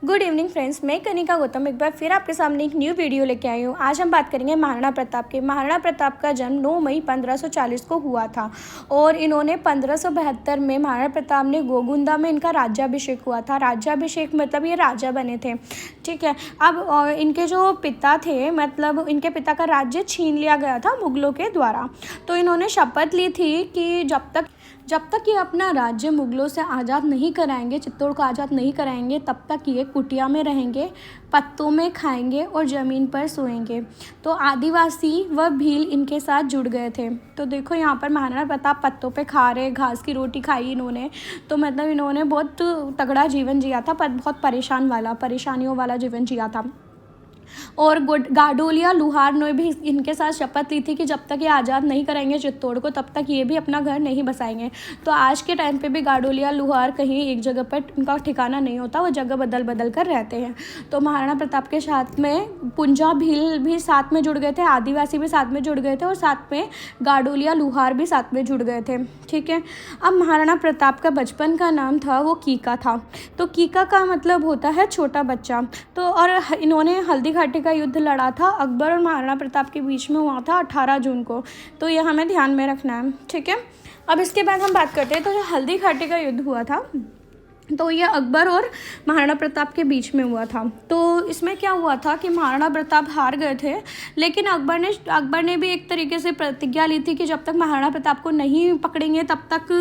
Good evening friends, मैं कनिका गौतम एक बार फिर आपके सामने एक न्यू वीडियो लेके आई हूँ। आज हम बात करेंगे महाराणा प्रताप के। महाराणा प्रताप का जन्म 9 मई 1540 को हुआ था और इन्होंने 1572 में महाराणा प्रताप ने गोगुंदा में इनका राज्याभिषेक हुआ था। राज्याभिषेक मतलब ये राजा बने थे, ठीक है। अब इनके जो पिता थे, मतलब इनके पिता का राज्य छीन लिया गया था मुगलों के द्वारा। तो इन्होंने शपथ ली थी कि जब तक ये अपना राज्य मुगलों से आज़ाद नहीं कराएंगे, चित्तौड़ को आज़ाद नहीं कराएंगे, तब तक ये कुटिया में रहेंगे, पत्तों में खाएंगे और ज़मीन पर सोएंगे। तो आदिवासी व भील इनके साथ जुड़ गए थे। तो देखो यहाँ पर महाराणा प्रताप पत्तों पे खा रहे, घास की रोटी खाई इन्होंने। तो मतलब इन्होंने बहुत तगड़ा जीवन जिया था, पर बहुत परेशानियों वाला जीवन जिया था। और गाडोलिया लुहार ने भी इनके साथ शपथ ली थी कि जब तक ये आज़ाद नहीं कराएंगे चित्तौड़ को, तब तक ये भी अपना घर नहीं बसाएंगे। तो आज के टाइम पे भी गाडोलिया लुहार कहीं एक जगह पर उनका ठिकाना नहीं होता, वो जगह बदल बदल कर रहते हैं। तो महाराणा प्रताप के साथ में पुंजा भील भी साथ में जुड़ गए थे, आदिवासी भी साथ में जुड़ गए थे और साथ में गाडोलिया लुहार भी साथ में जुड़ गए थे, ठीक है। अब महाराणा प्रताप का बचपन का नाम था वो कीका था। तो कीका का मतलब होता है छोटा बच्चा। तो और इन्होंने हल्दी घाटी का युद्ध लड़ा था, अकबर और महाराणा प्रताप के बीच में हुआ था 18 जून को। तो ये हमें ध्यान में रखना है, ठीक है। अब इसके बाद हम बात करते हैं, तो जो हल्दी घाटी का युद्ध हुआ था तो ये अकबर और महाराणा प्रताप के बीच में हुआ था। तो इसमें क्या हुआ था कि महाराणा प्रताप हार गए थे, लेकिन अकबर ने भी एक तरीके से प्रतिज्ञा ली थी कि जब तक महाराणा प्रताप को नहीं पकड़ेंगे तब तक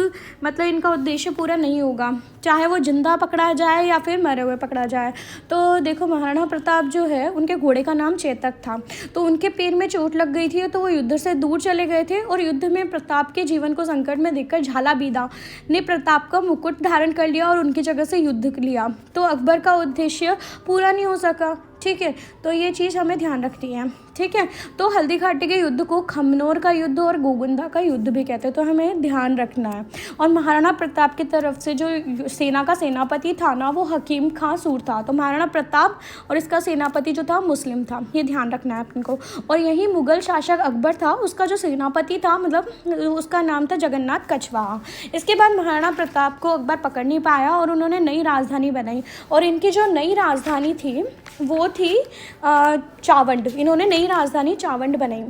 मतलब इनका उद्देश्य पूरा नहीं होगा, चाहे वो जिंदा पकड़ा जाए या फिर मरे हुए पकड़ा जाए। तो देखो महाराणा प्रताप जो है, उनके घोड़े का नाम चेतक था। तो उनके पैर में चोट लग गई थी, तो वो युद्ध से दूर चले गए थे और युद्ध में प्रताप के जीवन को संकट में देखकर झालाबीदा ने प्रताप का मुकुट धारण कर लिया और की जगह से युद्ध लिया। तो अकबर का उद्देश्य पूरा नहीं हो सका, ठीक है। तो ये चीज़ हमें ध्यान रखनी है, ठीक है। तो हल्दी घाटी के युद्ध को खमनोर का युद्ध और गोगुंदा का युद्ध भी कहते हैं, तो हमें ध्यान रखना है। और महाराणा प्रताप की तरफ से जो सेना का सेनापति था ना, वो हकीम खां सूर था। तो महाराणा प्रताप और इसका सेनापति जो था मुस्लिम था, ये ध्यान रखना है आपको। और यही मुगल शासक अकबर था, उसका जो सेनापति था मतलब उसका नाम था जगन्नाथ कछवाहा। इसके बाद महाराणा प्रताप को अकबर पकड़ नहीं पाया और उन्होंने नई राजधानी बनाई। और इनकी जो नई राजधानी थी वो थी चावंड। इन्होंने नई राजधानी चावंड बनाई,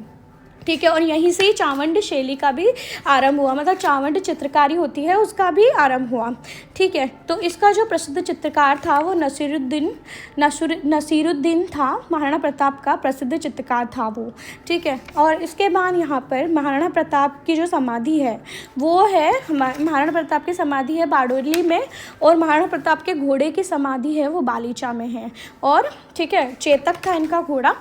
ठीक है। और यहीं से ही चावंड शैली का भी आरंभ हुआ, मतलब चावंड चित्रकारी होती है उसका भी आरंभ हुआ, ठीक है। तो इसका जो प्रसिद्ध चित्रकार था वो नसीरुद्दीन था, महाराणा प्रताप का प्रसिद्ध चित्रकार था वो, ठीक है। और इसके बाद यहाँ पर महाराणा प्रताप की जो समाधि है वो है, महाराणा प्रताप की समाधि है बारडोली में, और महाराणा प्रताप के घोड़े की समाधि है वो बालीचा में है। और ठीक है, चेतक था इनका घोड़ा,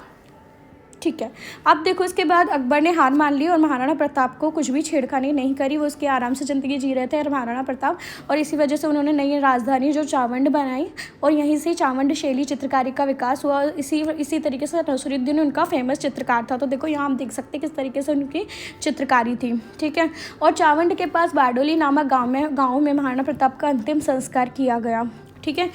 ठीक है। अब देखो इसके बाद अकबर ने हार मान ली और महाराणा प्रताप को कुछ भी छेड़खानी नहीं करी, वो उसके आराम से ज़िंदगी जी रहे थे और महाराणा प्रताप। और इसी वजह से उन्होंने नई राजधानी जो चावंड बनाई और यहीं से चावंड शैली चित्रकारी का विकास हुआ। इसी तरीके से नसीरुद्दीन उनका फेमस चित्रकार था। तो देखो यहाँ हम देख सकते हैं किस तरीके से उनकी चित्रकारी थी, ठीक है। और चावंड के पास बारडोली नामक गाँव में महाराणा प्रताप का अंतिम संस्कार किया गया, ठीक है।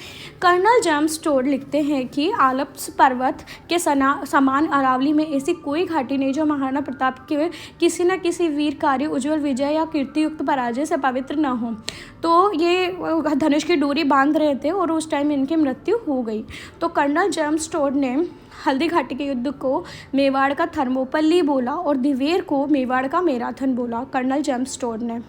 कर्नल जेम्स टोड लिखते हैं कि आल्प्स पर्वत के समान अरावली में ऐसी कोई घाटी नहीं जो महाराणा प्रताप के किसी न किसी वीर कार्य, उज्जवल विजय या कीर्तियुक्त पराजय से पवित्र न हो। तो ये धनुष की डोरी बांध रहे थे और उस टाइम इनकी मृत्यु हो गई। तो कर्नल जेम्स टोड ने हल्दी घाटी के युद्ध को मेवाड़ का थर्मोपल्ली बोला और दिवेर को मेवाड़ का मैराथन बोला, कर्नल जेम्स टोड ने।